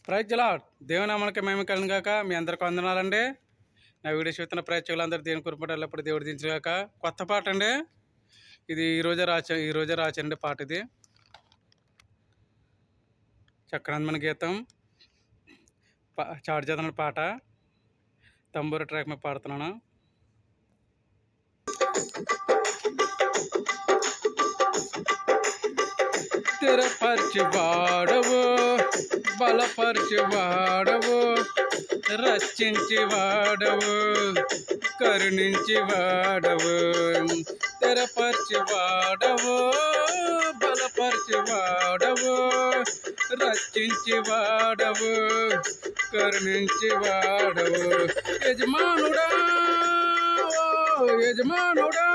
Praise lord. దేవుని నామానికి మహిమ కలుగును గాక. మీ అందరికి వందనాలండి. నా వీడియో చూస్తున్న ప్రేక్షకులందరూ దేవుని కృప ఎల్లప్పుడూ దేవుడు దించుగాక. కొత్త పాట అండి ఇది. ఈరోజే రాచండి పాట ఇది. చక్రాంధ్మన గీతం చాటు చేతన పాట తంబూర ట్రాక్ మీద పాడుతున్నాను. స్థిరపరిచి వాడవు, బలపరిచి వాడవు, రక్షించి వాడవు, కరుణించి వాడవు. స్థిరపరిచి వాడవు, బలపరిచి వాడవు, రక్షించి వాడవు, కరుణించి వాడవు. యజమానుడా, యజమానుడా,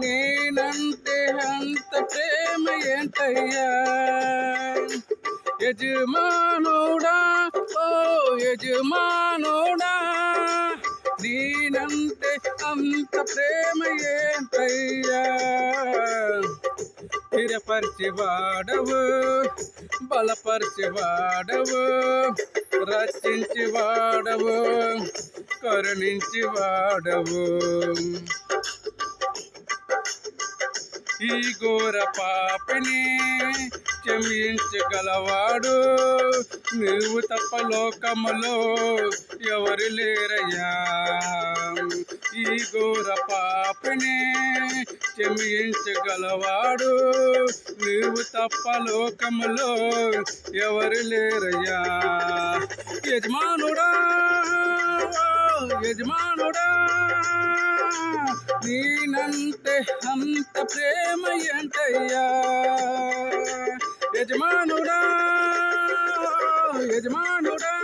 నేనంటే అంత ప్రేమ ఏంటయ్యా. యజమానుడా, ఓ యజమానుడా, నేనంటే అంత ప్రేమ ఏంటయ్యా. స్థిరపరిచి వాడవు, బలపరిచి వాడవు, రక్షించి వాడవు, కరుణించి వాడవు. ఈ ఘోర పాపిని క్షమించగలవాడు నువ్వు తప్ప లోకములో ఎవరు లేరయ్యా. ఈ ఘోర పాపిని క్షమించగలవాడు నువ్వు తప్ప లోకములో ఎవరు లేరయ్యా. యజమానుడా, యజమానుడా, నేనంటే అంత ప్రేమ ఏంటయ్యా. యజమానుడా, యజమానుడా,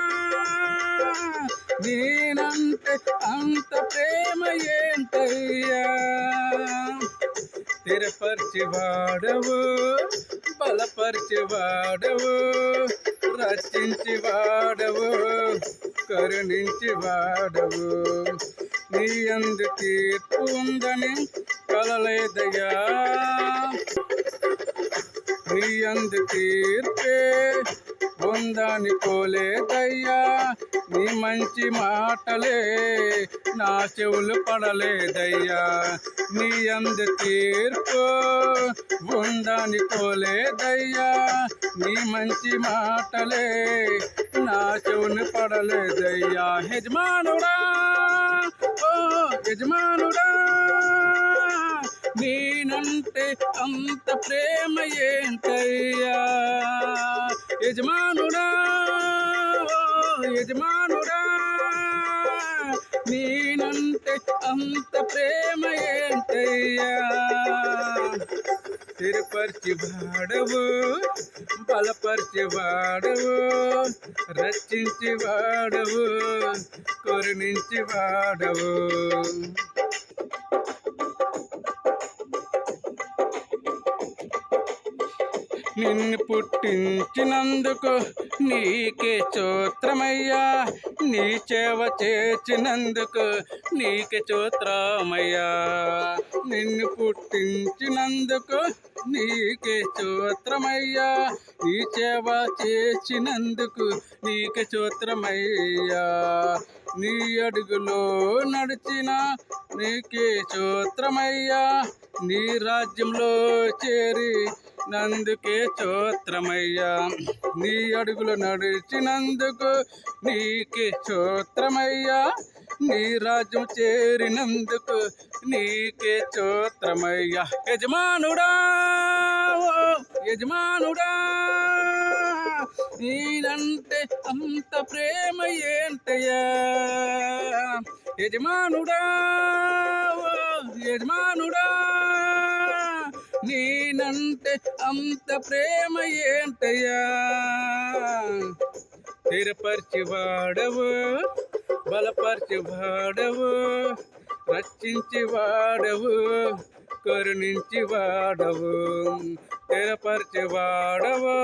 నేనంటే అంత ప్రేమ ఏంటయ్యా. స్థిరపరిచి వాడవు, బలపరిచి వాడవు, రక్షించి వాడవు, కరుణించి వాడవు. నీ యందు తీర్పు ఉందని కలలేదయ్యా. నీ యందు తీర్పే ఉందని పోలేదయ్యా. నీ మంచి మాటలే నా చెవులు పడలేదయ్యా. నీ యందు తీర్పు ఉందని పోలేదయ్యా. నీ మంచి మాటలే నా చెవులు పడలేదయ్యా. యజమానుడా, ఓ యజమానుడా, నేనంటే అంత ప్రేమ ఏంటయ్యా. యజమానుడా, ఓ యజమానుడా, నేనంటే అంత ప్రేమ ఏంటయ్యా. స్థిరపరిచి వాడవు, బలపరిచి వాడవు, రక్షించి వాడవు, కరుణించి వాడవు. నిన్ను పుట్టించినందుకు నీకే స్తోత్రమయ్యా. నీ సేవ చేసినందుకు నీకే స్తోత్రమయ్యా. నిన్ను పుట్టించినందుకు నీకే స్తోత్రమయ్యా. నీ సేవ చేసినందుకు నీకే స్తోత్రమయ్యా. నీ అడుగులో నడిచిన నీకే స్తోత్రమయ్యా. నీ రాజ్యంలో చేరి నందుకే స్తోత్రమయ్యా. నీ అడుగులు నడిచినందుకు నీకే స్తోత్రమయ్యా. నీ రాజ్యం చేరినందుకు నీకే స్తోత్రమయ్యా. యజమానుడా, ఓ యజమానుడా, నేనంటే అంత ప్రేమ ఏంటయ్యా. యజమానుడా, ఓ యజమానుడా, నేనంటే అంత ప్రేమ ఏంటయ్యా. స్థిరపరిచి వాడవు, బలపరిచి వాడవు, రక్షించి వాడవు, కరుణించి వాడవు. స్థిరపరిచి వాడవు,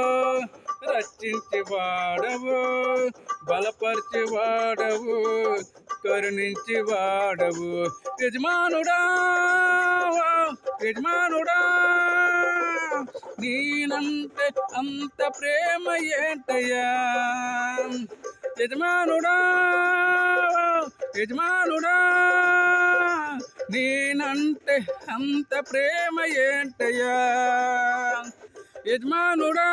రక్షించి వాడవు, బలపరిచి వాడవు, కరుణించి వాడవు. యజమానుడా, యజమానుడా, నేనంటే అంత ప్రేమ ఏంటయ్యా యజమానుడా యజమానుడా నేనంటే అంత ప్రేమ ఏంటయ్యా యజమానుడా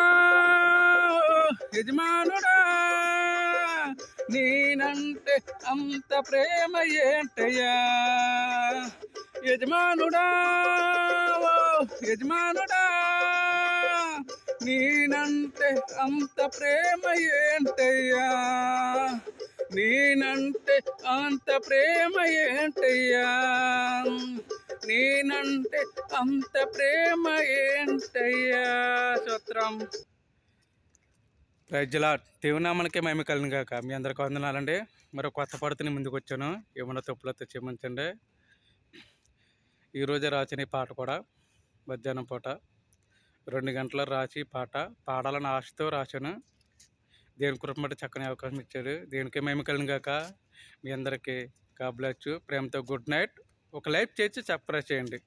యజమానుడా నేనంటే అంత ప్రేమ ఏంటయ్యా యజమానుడా యజమానుడా నేనంటే అంత ప్రేమ ఏంటయ్యా నేనంటే అంత ప్రేమ ఏంటయ్యా నేనంటే అంత ప్రేమ ఏంటయ్యా స్తోత్రం. ప్రజల దేవునామానికి మహిమ కలుగును గాక. మీ అందరికి వందనాలండి. మరో కొత్త పాటతో ముందుకు వచ్చాను. ఏమన్నా తప్పులతో క్షమించండి. ఈరోజే రాసిన ఈ పాట కూడా మధ్యాహ్నం పూట 2 గంటల రాసి పాట పాడాలని ఆశతో రాశాను. దేవుని కృప బట్టి చక్కని అవకాశం ఇచ్చాడు. దేనికే మహిమ కలుగును గాక. మీ అందరికీ గాడ్ బ్లెస్ యు. ప్రేమతో గుడ్ నైట్. ఒక లైక్ చేసి సబ్స్క్రైబ్ చేయండి.